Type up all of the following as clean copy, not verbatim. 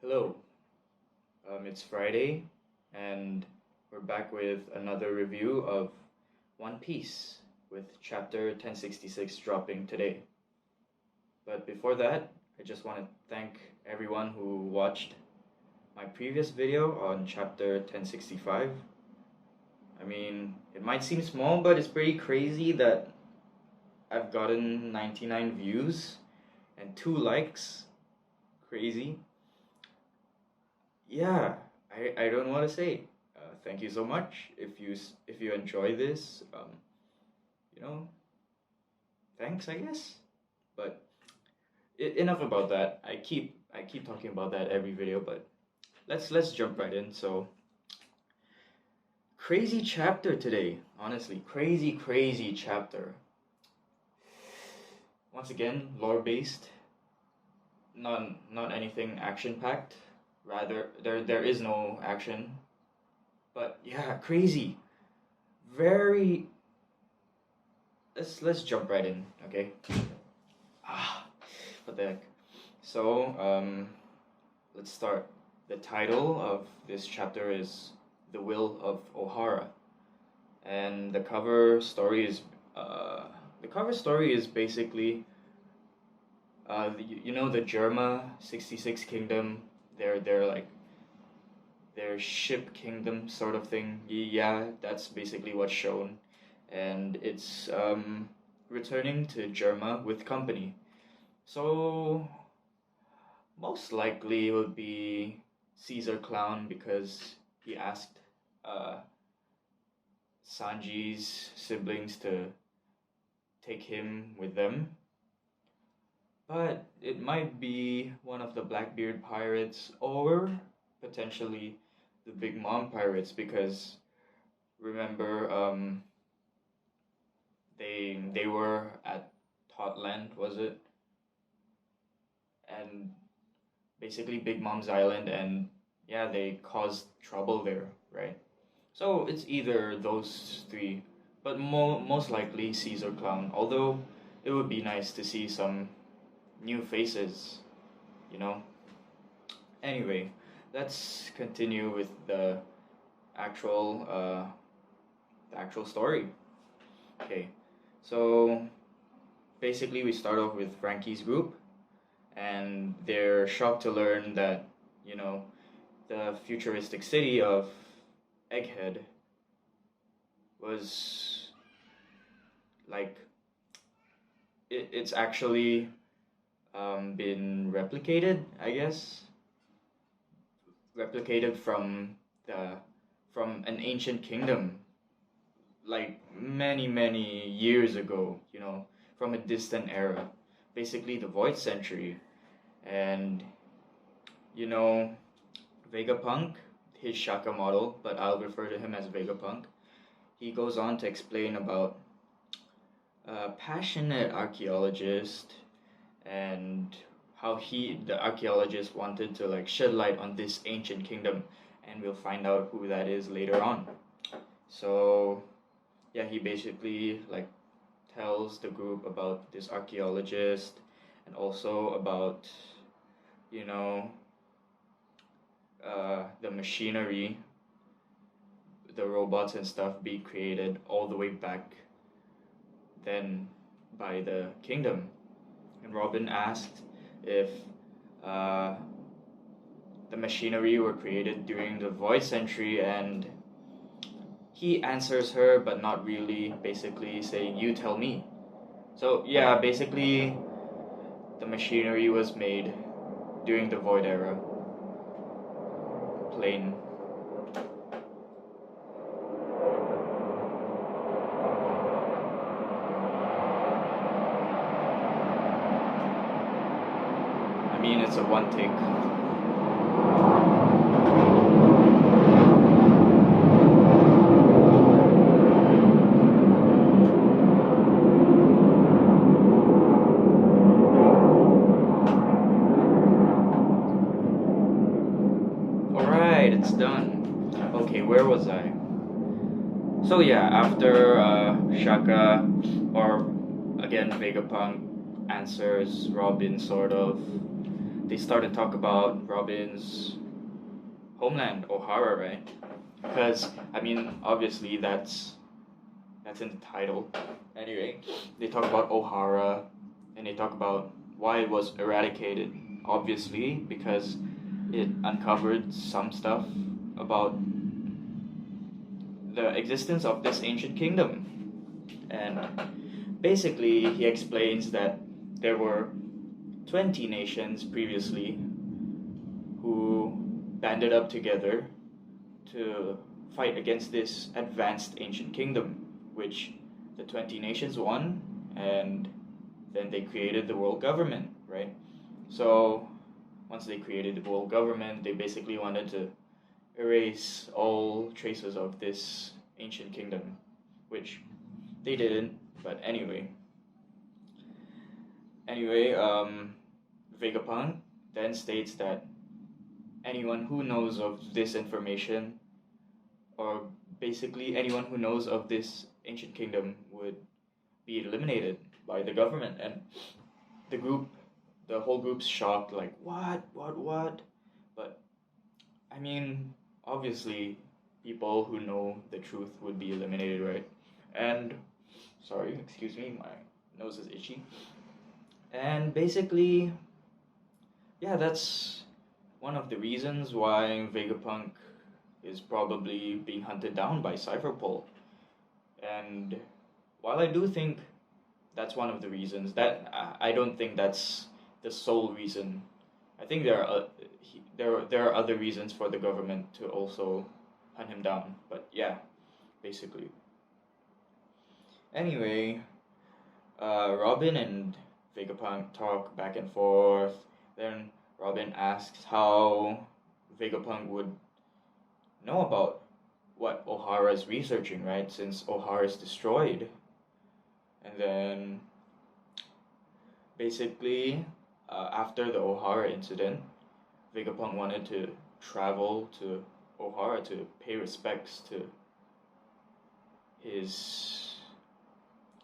Hello, it's Friday, and we're back with another review of One Piece with chapter 1066 dropping today. But before that, I just want to thank everyone who watched my previous video on chapter 1065. I mean, it might seem small, but it's pretty crazy that I've gotten 99 views and 2 likes. Crazy. Yeah, I don't know what to say. Thank you so much. If you enjoy this, you know, thanks, I guess. But enough about that. I keep talking about that every video, but let's jump right in. So crazy chapter today. Honestly, crazy chapter. Once again, lore based. Not anything action packed. Rather, there is no action, but yeah, crazy, very. Let's jump right in, okay? What the heck? So let's start. The title of this chapter is "The Will of Ohara," and the cover story is basically the Germa 66 Kingdom. They're like their ship kingdom sort of thing. Yeah, that's basically what's shown, and it's returning to Germa with company. So most likely it would be Caesar Clown because he asked uh, Sanji's siblings to take him with them. But it might be one of the Blackbeard pirates or potentially the Big Mom pirates because remember they were at Totland, was it? And basically Big Mom's island, and yeah, they caused trouble there, right? So it's either those three, but most likely Caesar Clown, although it would be nice to see some new faces, you know. Anyway, let's continue with actual uh, the actual story. Okay, so basically we start off with Frankie's group, and they're shocked to learn that the futuristic city of Egghead was like it's actually been replicated, I guess, replicated the from an ancient kingdom, like many years ago, from a distant era, basically the Void Century, and you know Vegapunk, his Shaka model, but I'll refer to him as Vegapunk. He goes on to explain about a passionate archaeologist and how the archaeologist wanted to like shed light on this ancient kingdom, and we'll find out who that is later on. So yeah, he basically like tells the group about this archaeologist and also about you know the machinery, the robots and stuff be created all the way back then by the kingdom. And Robin asked if uh, the machinery were created during the Void Century, and he answers her, but not really, basically saying, "You tell me." So yeah, basically, the machinery was made during the Void era. Plain. I mean, it's a one take. Alright, it's done. Okay, where was I? So yeah, after Shaka, or again Vegapunk, answers Robin sort of, they started talk about Robin's homeland, O'Hara, right? Because I mean, obviously that's in the title. Anyway, they talk about O'Hara, and they talk about why it was eradicated. Obviously, because it uncovered some stuff about the existence of this ancient kingdom. And basically, he explains that there were 20 nations previously who banded up together to fight against this advanced ancient kingdom, which the 20 nations won, and then they created the world government, right? So once they created the world government, they basically wanted to erase all traces of this ancient kingdom, which they didn't. But anyway, Vegapunk then states that anyone who knows of this information, or basically anyone who knows of this ancient kingdom, would be eliminated by the government. And the whole group's shocked, like, what? But I mean, obviously, people who know the truth would be eliminated, right? And sorry, excuse me, my nose is itchy. And basically, yeah, that's one of the reasons why Vegapunk is probably being hunted down by Cypherpole. And while I do think that's one of the reasons, that I don't think that's the sole reason. I think there are other reasons for the government to also hunt him down. But yeah, basically. Anyway, Robin and Vegapunk talk back and forth. Then Robin asks how Vegapunk would know about what O'Hara is researching, right? Since O'Hara is destroyed. And then basically, after the O'Hara incident, Vegapunk wanted to travel to O'Hara to pay respects to his,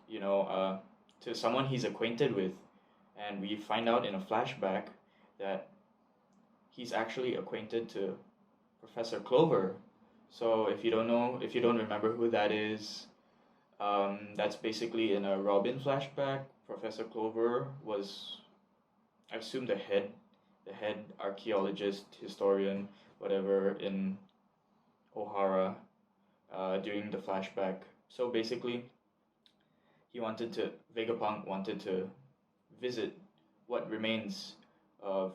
to someone he's acquainted with. And we find out in a flashback that he's actually acquainted to Professor Clover. So if you don't remember who that is, that's basically in a Robin flashback. Professor Clover was, I assume, the head archaeologist, historian, whatever, in O'Hara during the flashback. So basically, Vegapunk wanted to visit what remains of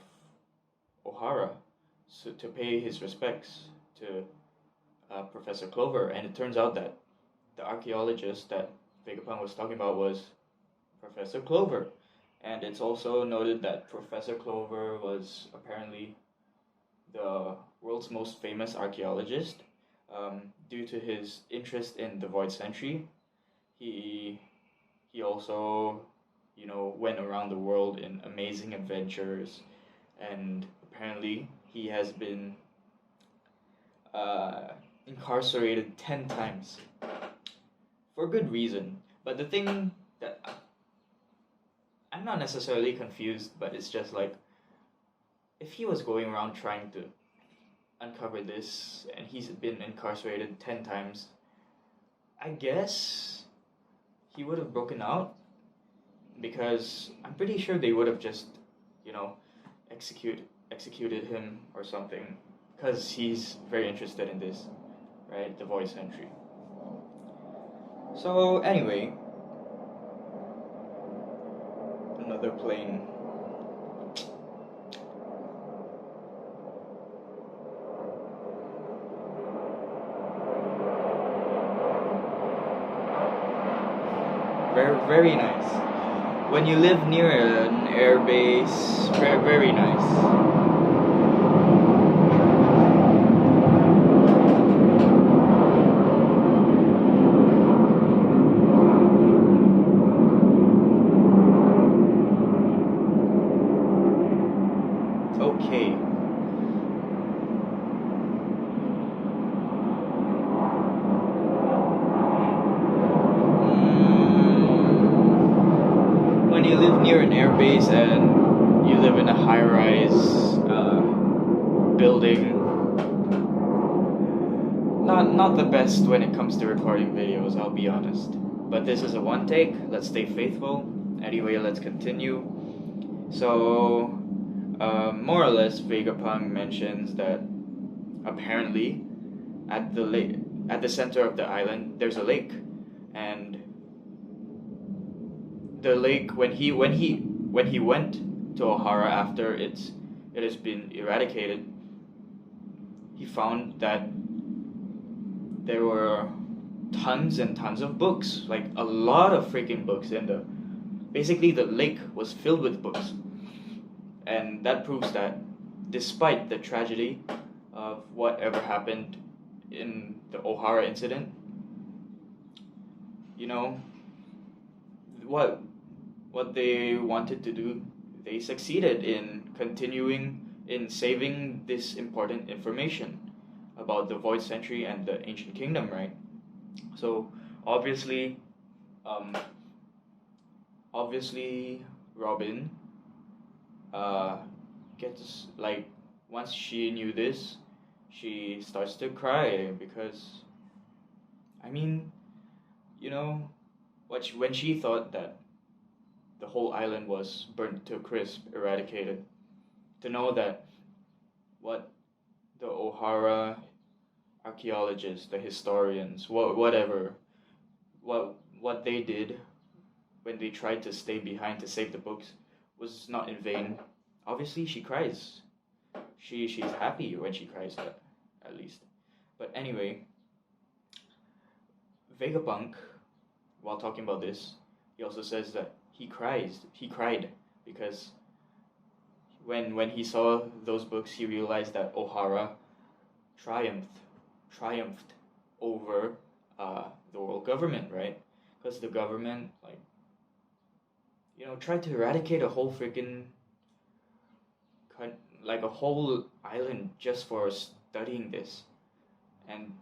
O'Hara, so to pay his respects to Professor Clover. And it turns out that the archaeologist that Vegapunk was talking about was Professor Clover. And it's also noted that Professor Clover was apparently the world's most famous archaeologist. Due to his interest in the Void Century, he also, went around the world in amazing adventures, and apparently he has been incarcerated 10 times for good reason. But the thing that I'm not necessarily confused, but it's just like, if he was going around trying to uncover this and he's been incarcerated 10 times, I guess he would have broken out, because I'm pretty sure they would have just, executed him or something, because he's very interested in this, right? The Void Century. So anyway, another plane. Very, very nice. When you live near an air base, very, very nice. Okay. When you live near an airbase and you live in a high-rise tries building. Not the best when it comes to recording videos, I'll be honest. But this is a one take. Let's stay faithful. Anyway, let's continue. So, more or less, Vegapunk mentions that apparently at the center of the island, there's a lake, and the lake when he went to Ohara after it has been eradicated, he found that there were tons and tons of books, like a lot of freaking books, and basically the lake was filled with books, and that proves that despite the tragedy of whatever happened in the Ohara incident, you know, what they wanted to do, they succeeded in continuing in saving this important information about the Void Century and the Ancient Kingdom, right? So obviously, obviously Robin gets like, once she knew this, she starts to cry because, I mean, you know, when she thought that the whole island was burnt to a crisp, eradicated, to know that what the Ohara archaeologists, the historians, whatever, what they did when they tried to stay behind to save the books was not in vain. Obviously, she cries. She's happy when she cries, at least. But anyway, Vegapunk, while talking about this, he also says that he cried because when he saw those books, he realized that Ohara triumphed over the world government, right? Because the government, like, tried to eradicate a whole freaking like a whole island just for studying this, and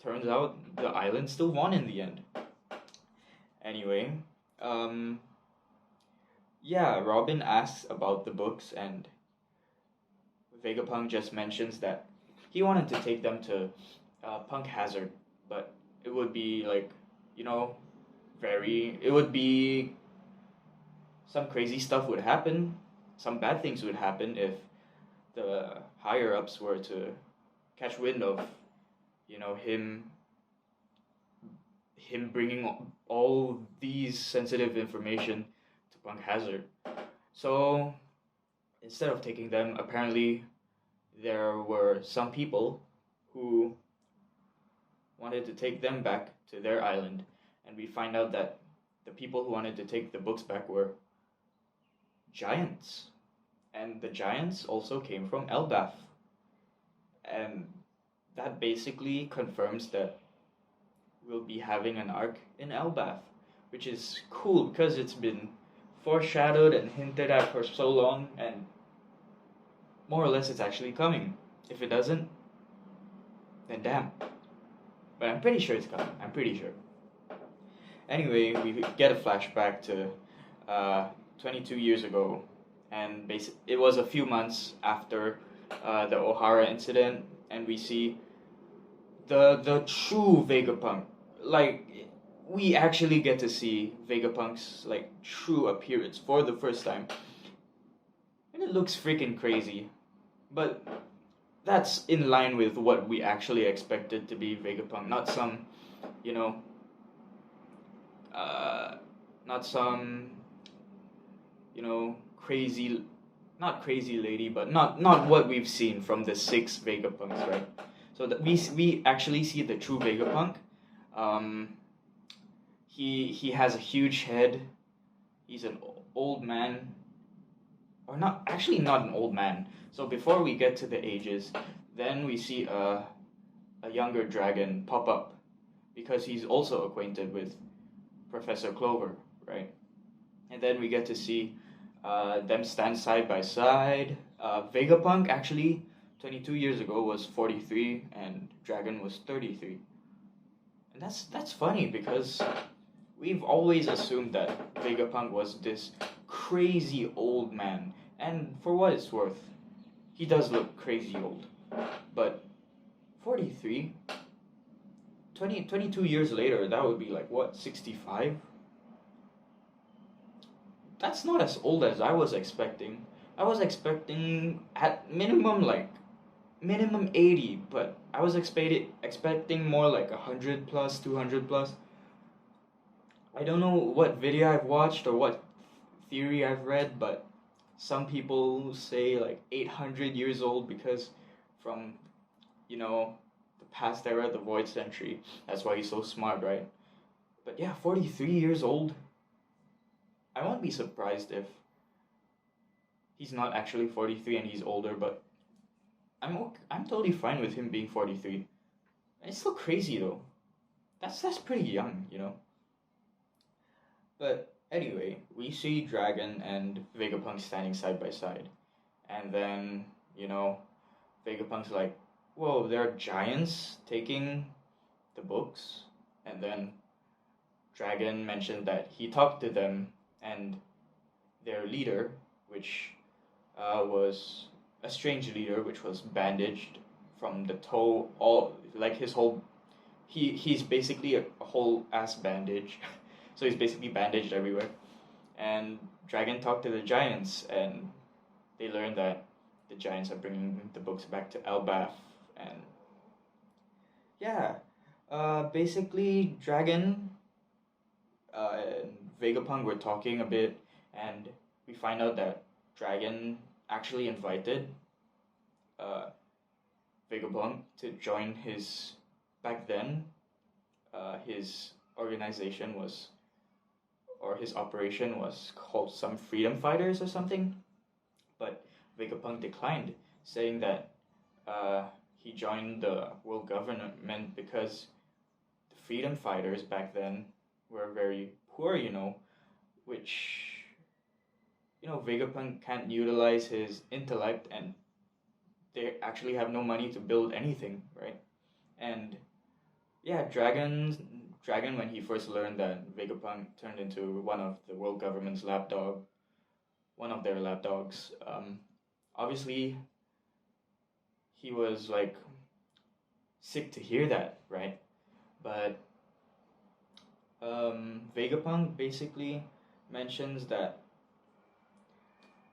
turns out the island still won in the end. Anyway, yeah, Robin asks about the books, and Vegapunk just mentions that he wanted to take them to Punk Hazard, but it would be like, it would be some crazy stuff would happen, some bad things would happen if the higher ups were to catch wind of, him bringing all these sensitive information to Punk Hazard. So instead of taking them, apparently there were some people who wanted to take them back to their island, and we find out that the people who wanted to take the books back were giants, and the giants also came from Elbaf, and that basically confirms that we'll be having an arc in Elbaf, which is cool because it's been foreshadowed and hinted at for so long, and more or less it's actually coming. If it doesn't, then damn. But I'm pretty sure it's coming. I'm pretty sure. Anyway, we get a flashback to 22 years ago, and it was a few months after the Ohara incident, and we see the true Vegapunk. Like, we actually get to see Vegapunk's like true appearance for the first time, and it looks freaking crazy, but that's in line with what we actually expected to be Vegapunk, not some, not some, crazy, not crazy lady, but not what we've seen from the 6 Vegapunks, right? So that we actually see the true Vegapunk. He has a huge head. He's an old man, or not an old man. So before we get to the ages, then we see a younger dragon pop up, because he's also acquainted with Professor Clover, right? And then we get to see them stand side by side. Vegapunk actually 22 years ago was 43 and Dragon was 33. And that's funny because we've always assumed that Vegapunk was this crazy old man, And for what it's worth, he does look crazy old. But 43, 22 years later, that would be like what, 65? That's not as old as I was expecting. I was expecting at minimum 80, but I was expecting more like 100 plus, 200 plus. I don't know what video I've watched or what theory I've read, but some people say like 800 years old because from, the past era, the Void Century. That's why he's so smart, right? But yeah, 43 years old. I won't be surprised if he's not actually 43 and he's older, but I'm totally fine with him being 43. It's still crazy though. That's pretty young. But anyway, we see Dragon and Vegapunk standing side by side. And then, Vegapunk's like, whoa, there are giants taking the books. And then Dragon mentioned that he talked to them and their leader, which was a strange leader, which was bandaged from the toe, all like his whole. He's basically a whole ass bandage, so he's basically bandaged everywhere. And Dragon talked to the giants, and they learned that the giants are bringing the books back to Elbaf, and yeah, basically Dragon and Vegapunk were talking a bit, and we find out that Dragon actually invited uh, Vegapunk to join his. Back then, his organization was, or his operation was called some Freedom Fighters or something, but Vegapunk declined, saying that he joined the world government because the Freedom Fighters back then were very poor, which, Vegapunk can't utilize his intellect and they actually have no money to build anything, right? And yeah, Dragon, when he first learned that Vegapunk turned into one of the world government's one of their lapdogs, obviously he was like sick to hear that, right? But Vegapunk basically mentions that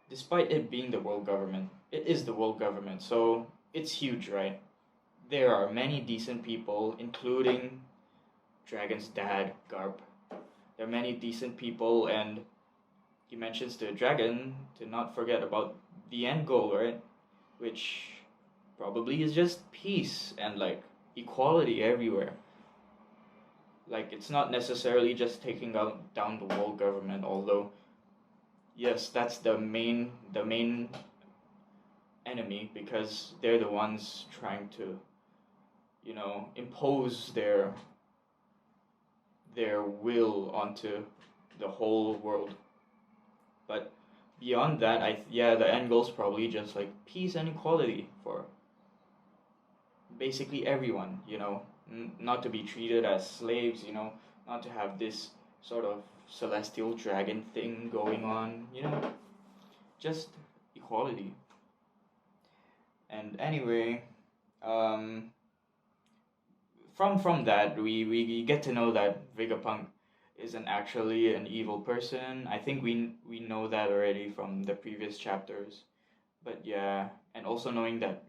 despite it being the world government, it is the world government, so it's huge, right? There are many decent people, including Dragon's dad, Garp. There are many decent people, and he mentions to Dragon to not forget about the end goal, right? Which probably is just peace and like equality everywhere. Like it's not necessarily just taking down the world government, although yes, that's the main enemy because they're the ones trying to impose their will onto the whole world. But beyond that, the end goal's probably just like peace and equality for basically everyone. Not to be treated as slaves. Not to have this sort of celestial dragon thing going on. Just equality. And anyway, from that we get to know that Vegapunk isn't actually an evil person. I think we know that already from the previous chapters. But yeah, and also knowing that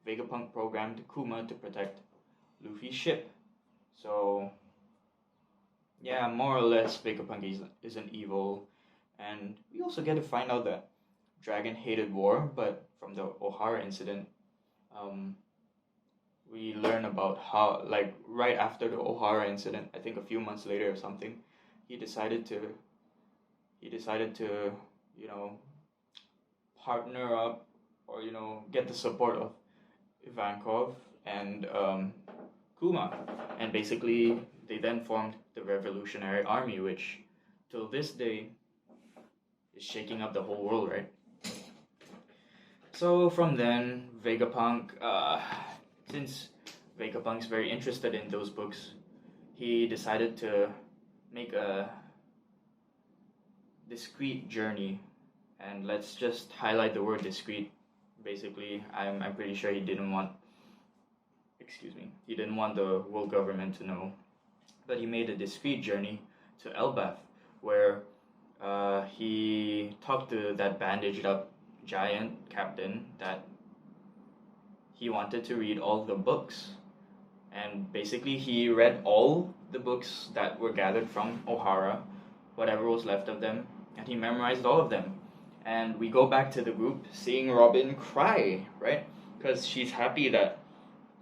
Vegapunk programmed Kuma to protect Luffy's ship. So yeah, more or less Vegapunk isn't evil. And we also get to find out that Dragon hated war, but from the Ohara incident, we learn about how, like, right after the Ohara incident, I think a few months later or something, he decided to, partner up or, get the support of Ivankov and Kuma. And basically, they then formed the Revolutionary Army, which, till this day, is shaking up the whole world, right? So from then, Vegapunk, since Vegapunk's very interested in those books, he decided to make discreet journey, and let's just highlight the word discreet. Basically, I'm pretty sure he didn't want, excuse me, he didn't want the world government to know, but he made a discreet journey to Elbaf, where he talked to that bandaged up giant captain that he wanted to read all the books. And basically, he read all the books that were gathered from Ohara, whatever was left of them, and he memorized all of them. And we go back to the group seeing Robin cry, right? Because she's happy that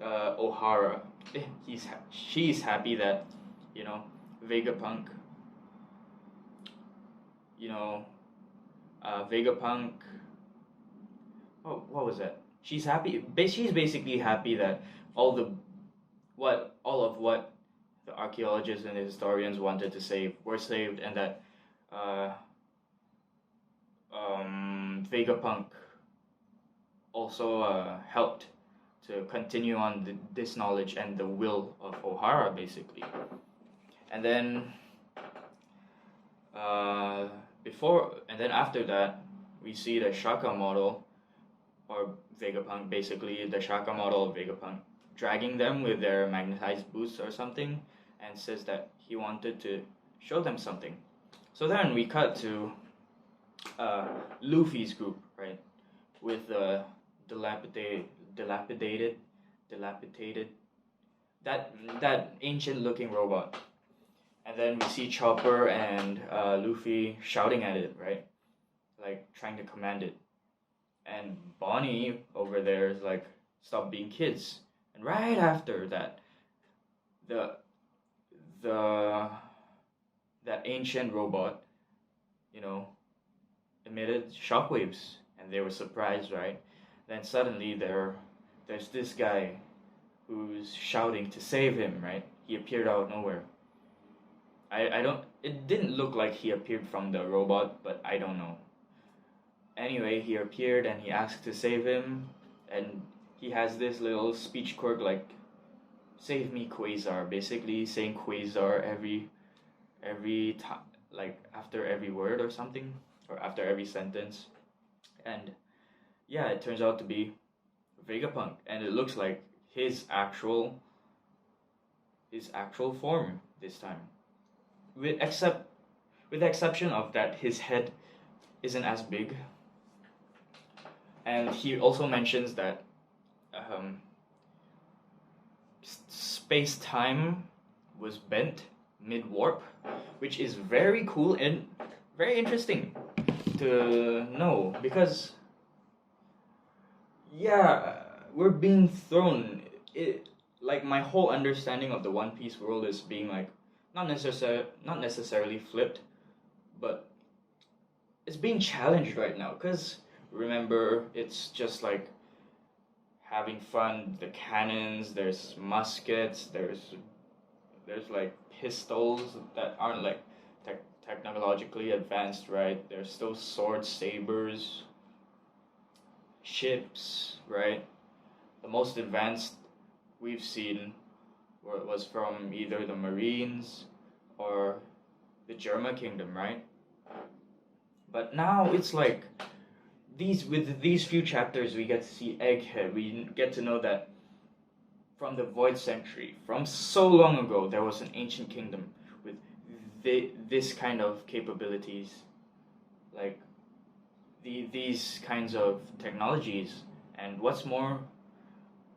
Ohara, she's happy that, you know, Vegapunk, you know, Vegapunk. Oh, what was that? She's happy. She's basically happy that all of what the archaeologists and the historians wanted to save were saved, and that uh, Vegapunk also helped to continue on this knowledge and the will of Ohara, basically. And then after that, we see the Shaka model, or Vegapunk, basically the Shaka model of Vegapunk, dragging them with their magnetized boots or something, and says that he wanted to show them something. So then we cut to Luffy's group, right, with the dilapidated, that ancient looking robot, and then we see Chopper and Luffy shouting at it, right, like trying to command it, and Bonnie over there is like, stop being kids. And right after that, that ancient robot, you know, emitted shockwaves, and they were surprised, right? Then suddenly there's this guy who's shouting to save him, right? He appeared out of nowhere. I don't. It didn't look like he appeared from the robot, but I don't know. Anyway, he appeared and he asked to save him, and he has this little speech quirk like, "Save me, Quasar," basically saying Quasar every time, like after every word or something, or after every sentence. And yeah, it turns out to be Vegapunk, and it looks like his actual form this time, with the exception of that his head isn't as big. And he also mentions that space-time was bent mid-warp, which is very cool and very interesting to know, because yeah, we're being thrown like my whole understanding of the One Piece world is being like not necessarily flipped, but it's being challenged right now, because remember, it's just like having fun. The cannons, there's muskets, there's like pistols that aren't like technologically advanced, right? There's still swords, sabers, ships, right? The most advanced we've seen was from either the Marines or the German Kingdom, right? But now it's like with these few chapters, we get to see Egghead. We get to know that from the Void Century, from so long ago, there was an ancient kingdom with this kind of capabilities, like these kinds of technologies. And what's more,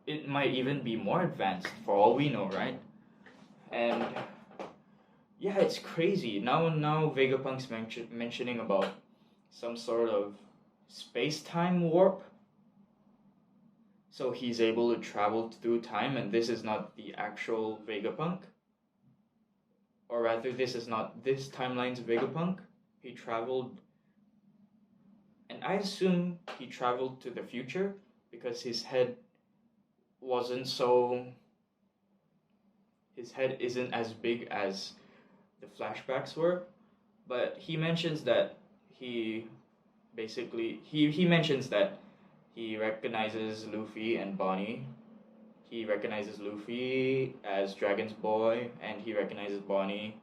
it might even be more advanced for all we know, right? And yeah, it's crazy. Now Vegapunk's mentioning about some sort of space-time warp. So he's able to travel through time, and this is not the actual Vegapunk. Or rather, this is not this timeline's Vegapunk. He traveled, and I assume he traveled to the future, because his head isn't as big as the flashbacks were. But he mentions that he mentions that he recognizes Luffy and Bonnie. He recognizes Luffy as Dragon's boy, and he recognizes Bonnie,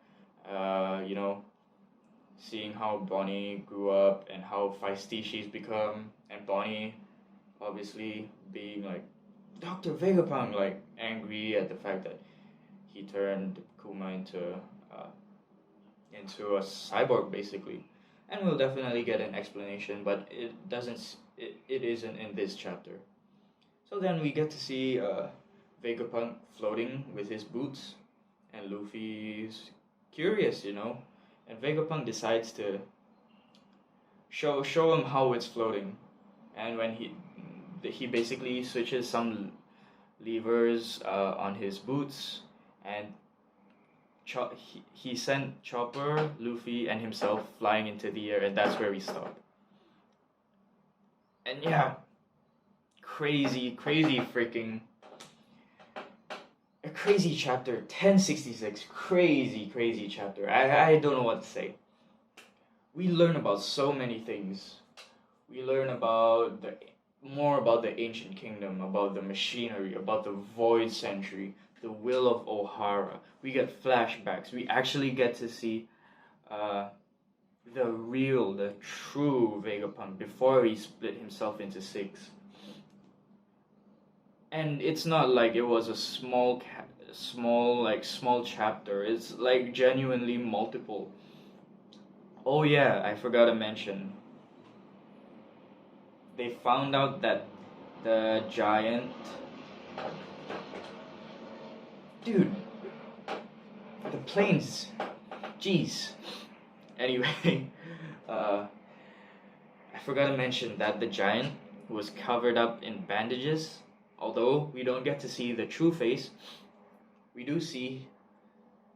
seeing how Bonnie grew up and how feisty she's become, and Bonnie obviously being like Dr. Vegapunk, like angry at the fact that he turned Kuma uh, into a cyborg basically. And we'll definitely get an explanation, but it isn't in this chapter. So then we get to see Vegapunk floating with his boots, and Luffy's curious, and Vegapunk decides to show him how it's floating, and when he basically switches some levers on his boots, and he sent Chopper, Luffy, and himself flying into the air, and that's where we stop. And yeah, crazy freaking a crazy chapter. 1066, crazy chapter. I don't know what to say. We learn about so many things. We learn about more about the ancient kingdom, about the machinery, about the void century, the will of Ohara. We get flashbacks. We actually get to see the true Vegapunk before he split himself into 6. And it's not like it was a small chapter. It's like genuinely multiple. Oh yeah, I forgot to mention. They found out that the giant... Dude, the planes. Jeez. Anyway, I forgot to mention that the giant was covered up in bandages. Although we don't get to see the true face, we do see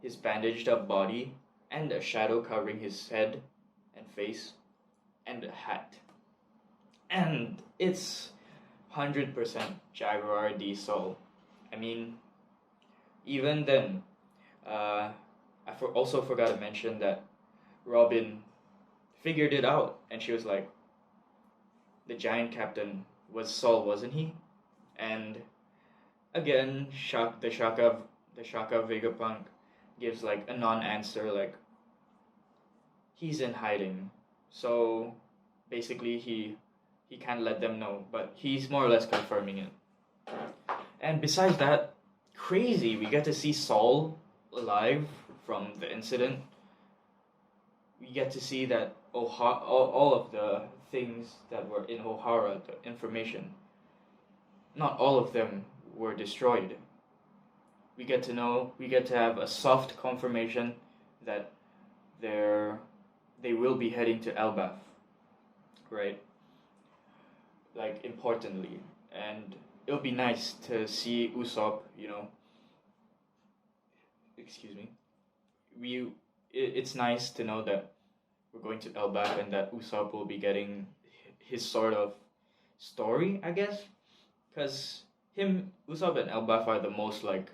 his bandaged up body and a shadow covering his head and face and a hat. And it's 100% Jaguar D Sol. I mean, even then, I also forgot to mention that Robin figured it out, and she was like, the giant captain was Sol, wasn't he? And again, the Shaka Vegapunk gives like a non-answer, like he's in hiding. So basically he can't let them know, but he's more or less confirming it. And besides that, crazy, we get to see Sol alive from the incident. We get to see that all of the things that were in Ohara, the information, not all of them were destroyed. We get to have a soft confirmation that they will be heading to Elbaf, right? Like, importantly. And it'll be nice to see Usopp, excuse me. It's nice to know that we're going to Elbaf and that Usopp will be getting his sort of story, I guess. Because Usopp and Elbaf are the most, like,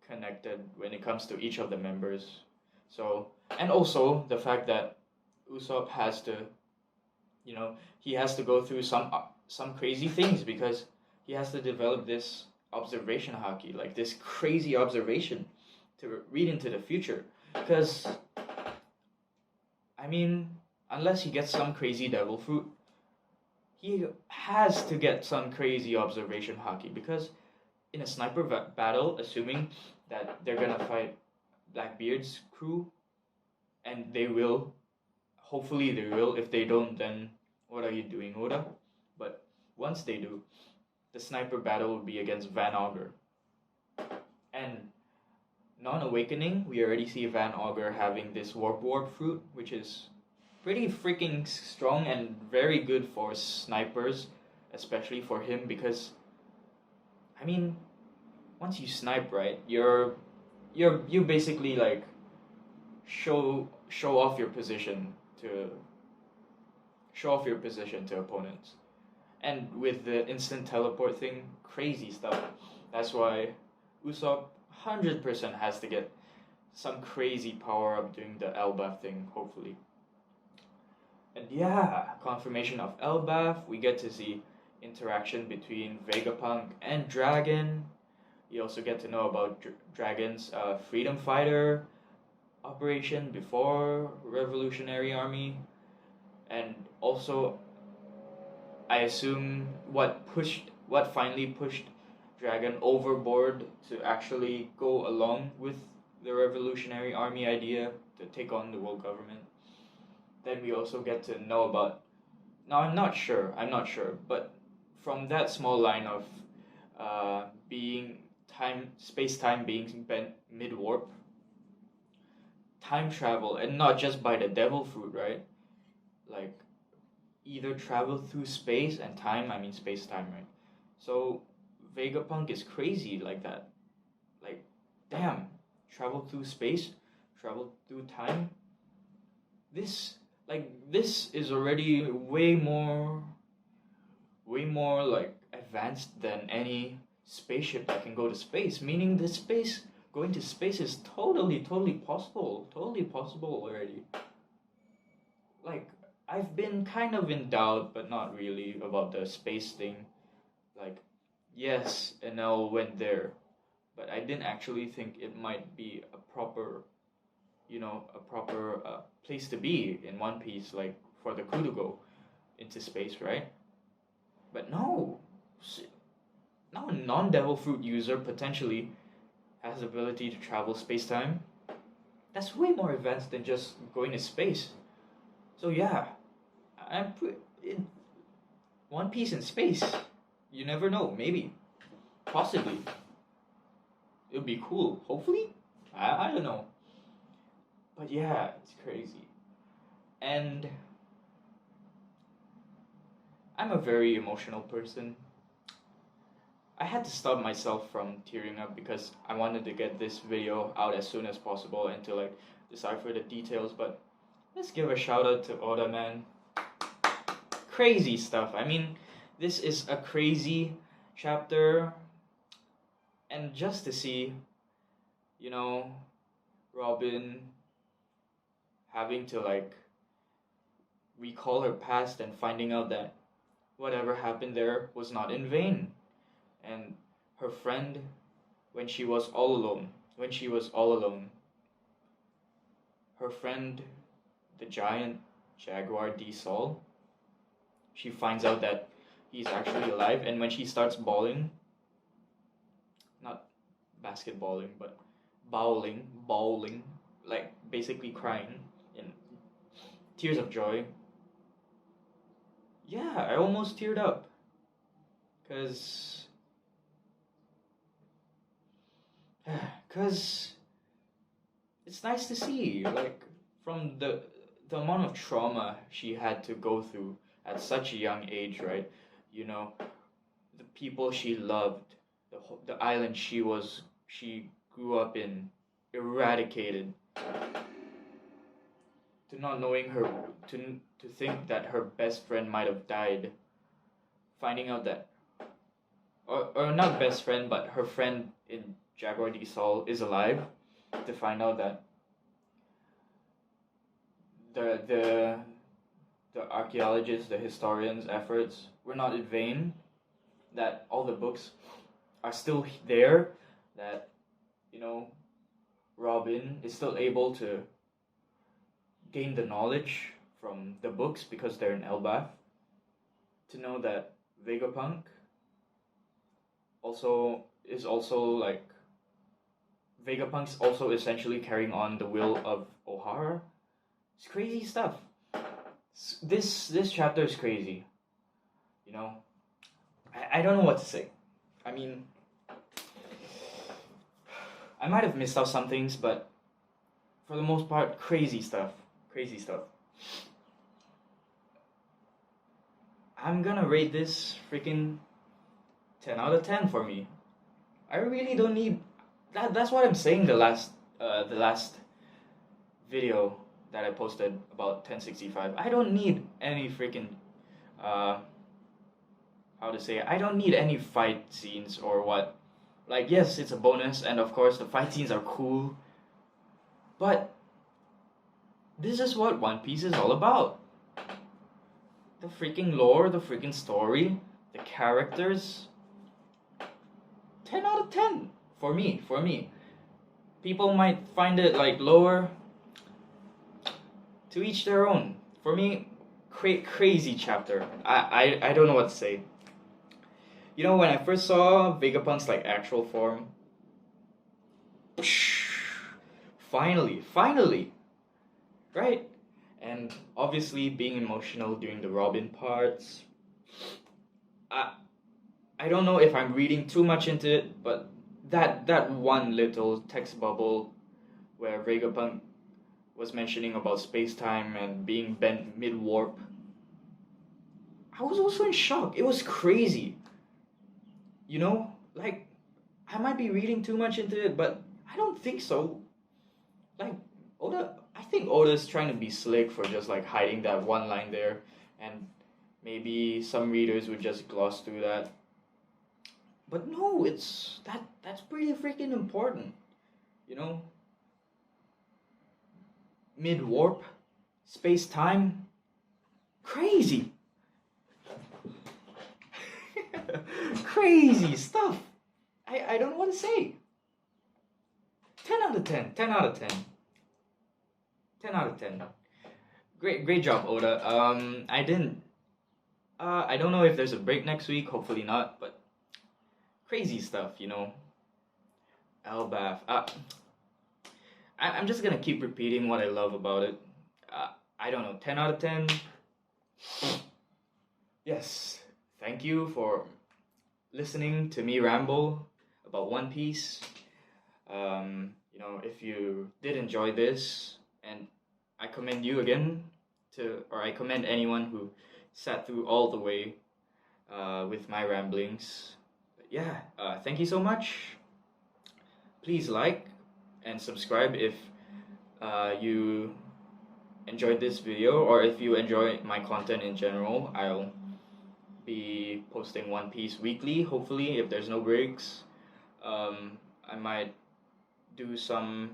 connected when it comes to each of the members. So, and also the fact that Usopp has to, he has to go through some crazy things because he has to develop this observation haki, like this crazy observation to read into the future. Because, I mean, unless he gets some crazy devil fruit, he has to get some crazy observation haki, because in a sniper battle, assuming that they're gonna fight Blackbeard's crew, and they will, hopefully they will. If they don't, then what are you doing, Oda? But once they do, the sniper battle will be against Van Augur. And non-awakening, we already see Van Augur having this warp fruit, which is pretty freaking strong and very good for snipers, especially for him, because, I mean, once you snipe, right, you basically like show off your position to opponents. And with the instant teleport thing, crazy stuff. That's why Usopp 100% has to get some crazy power up doing the Elbaf thing, hopefully. And yeah, confirmation of Elbaf. We get to see interaction between Vegapunk and Dragon. You also get to know about Dragon's freedom fighter, operation before Revolutionary Army, and also I assume what finally pushed Dragon overboard to actually go along with the Revolutionary Army idea to take on the world government. Then we also get to know about. Now I'm not sure. But from that small line of being space time being bent mid warp, time travel, and not just by the devil fruit, right? Like either travel through space and time. I mean space time, right? So Vegapunk is crazy like that. Like, damn, travel through space, travel through time. This is already way more like advanced than any spaceship that can go to space. Meaning the space going to space is totally possible, already. Like I've been kind of in doubt, but not really, about the space thing. Like, yes, Enel went there, but I didn't actually think it might be a proper place to be in One Piece, like for the crew to go into space, right? But no, now a non-Devil Fruit user potentially has the ability to travel space-time. That's way more advanced than just going to space. So yeah, in One Piece in space. You never know, maybe, possibly. It would be cool, hopefully? I don't know. But yeah, it's crazy. And I'm a very emotional person. I had to stop myself from tearing up because I wanted to get this video out as soon as possible and to like decipher the details, but let's give a shout out to Oda, man. Crazy stuff. I mean, this is a crazy chapter, and just to see, Robin having to like recall her past and finding out that whatever happened there was not in vain, and her friend, when she was all alone, her friend, the giant Jaguar D Sol, she finds out that he's actually alive, and when she starts bawling, not basketballing, but bawling, like basically crying in tears of joy. Yeah, I almost teared up, cause it's nice to see, like, from the amount of trauma she had to go through at such a young age, right? The people she loved, the island she grew up in, eradicated, to not knowing her, to think that her best friend might have died, finding out that, or not best friend, but her friend in Jaguar D Sol is alive, to find out that the archaeologists, the historians' efforts were not in vain, that all the books are still there, that, Robin is still able to gain the knowledge from the books because they're in Elbaf, to know that Vegapunk is also Vegapunk's also essentially carrying on the will of Ohara. It's crazy stuff. This chapter is crazy. I don't know what to say. I mean, I might have missed out some things, but for the most part, crazy stuff. I'm gonna rate this freaking 10 out of 10 for me. I really don't need that. That's what I'm saying. The last video that I posted about 1065. I don't need any freaking I don't need any fight scenes or what. Like, yes, it's a bonus, and of course the fight scenes are cool, but this is what One Piece is all about. The freaking lore, the freaking story, the characters. 10 out of 10 for me. People might find it like lower. to each their own. For me, crazy chapter. I don't know what to say. You know, when I first saw Vegapunk's like actual form, finally, right? And obviously being emotional during the Robin parts. I don't know if I'm reading too much into it, but that one little text bubble where Vegapunk was mentioning about space time and being bent mid warp, I was also in shock. It was crazy. You know, like I might be reading too much into it, but I don't think so. Like I think Oda's trying to be slick for just like hiding that one line there, and maybe some readers would just gloss through that. But no, that's pretty freaking important. You know, mid warp, space time, crazy, crazy stuff. I don't know what to say. 10 out of 10. 10 out of 10. 10 out of 10. Great job, Oda. I don't know if there's a break next week. Hopefully not. But crazy stuff, you know. Elbaf. I'm just gonna keep repeating what I love about it. I don't know. 10 out of 10. Yes. Thank you for listening to me ramble about One Piece. You know, if you did enjoy this, and I commend you again or I commend anyone who sat through all the way with my ramblings. But yeah, thank you so much. Please like and subscribe if you enjoyed this video, or if you enjoy my content in general. I'll be posting One Piece weekly, hopefully, if there's no breaks. I might do some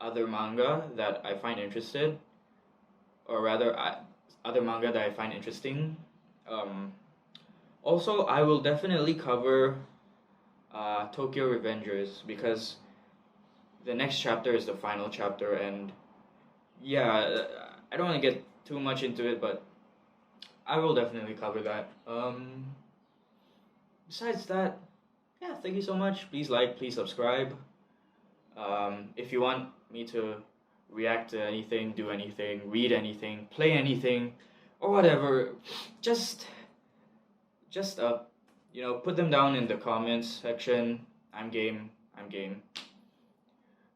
other manga that I find interested, or rather, other manga that I find interesting. Also, I will definitely cover Tokyo Revengers, because the next chapter is the final chapter, and yeah, I don't want to get too much into it, but I will definitely cover that. Besides that, yeah, thank you so much. Please like, please subscribe. If you want me to react to anything, do anything, read anything, play anything, or whatever, just you know, put them down in the comments section. I'm game.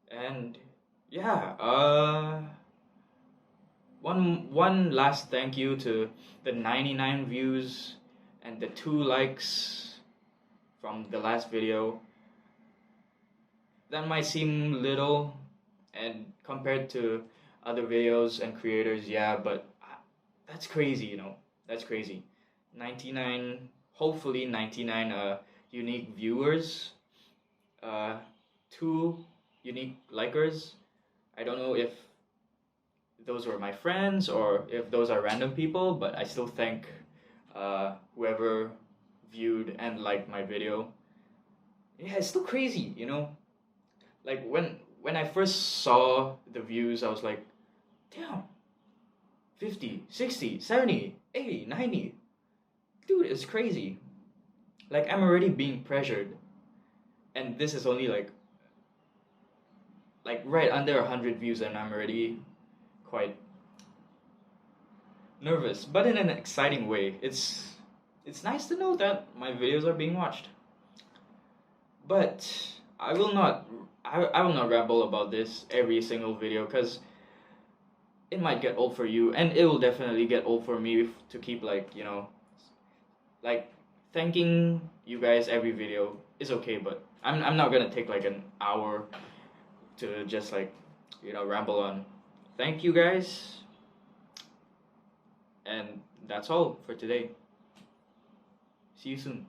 And yeah, one last thank you to the 99 views and the 2 likes from the last video. That might seem little, and compared to other videos and creators, yeah, but that's crazy, you know. That's crazy. 99, hopefully 99 unique viewers, 2 unique likers. I don't know if those were my friends or if those are random people, but I still thank whoever viewed and liked my video. Yeah, it's still crazy, you know. Like when I first saw the views, I was like, damn, 50, 60, 70, 80, 90. Dude, it's crazy. Like, I'm already being pressured, and this is only like right under 100 views, and I'm already quite nervous, but in an exciting way. It's nice to know that my videos are being watched. But I will not ramble about this every single video, because it might get old for you, and it will definitely get old for me to keep, like, you know, like, thanking you guys every video is okay, but I'm not gonna take like an hour to just, like, you know, ramble on. Thank you guys, and that's all for today. See you soon.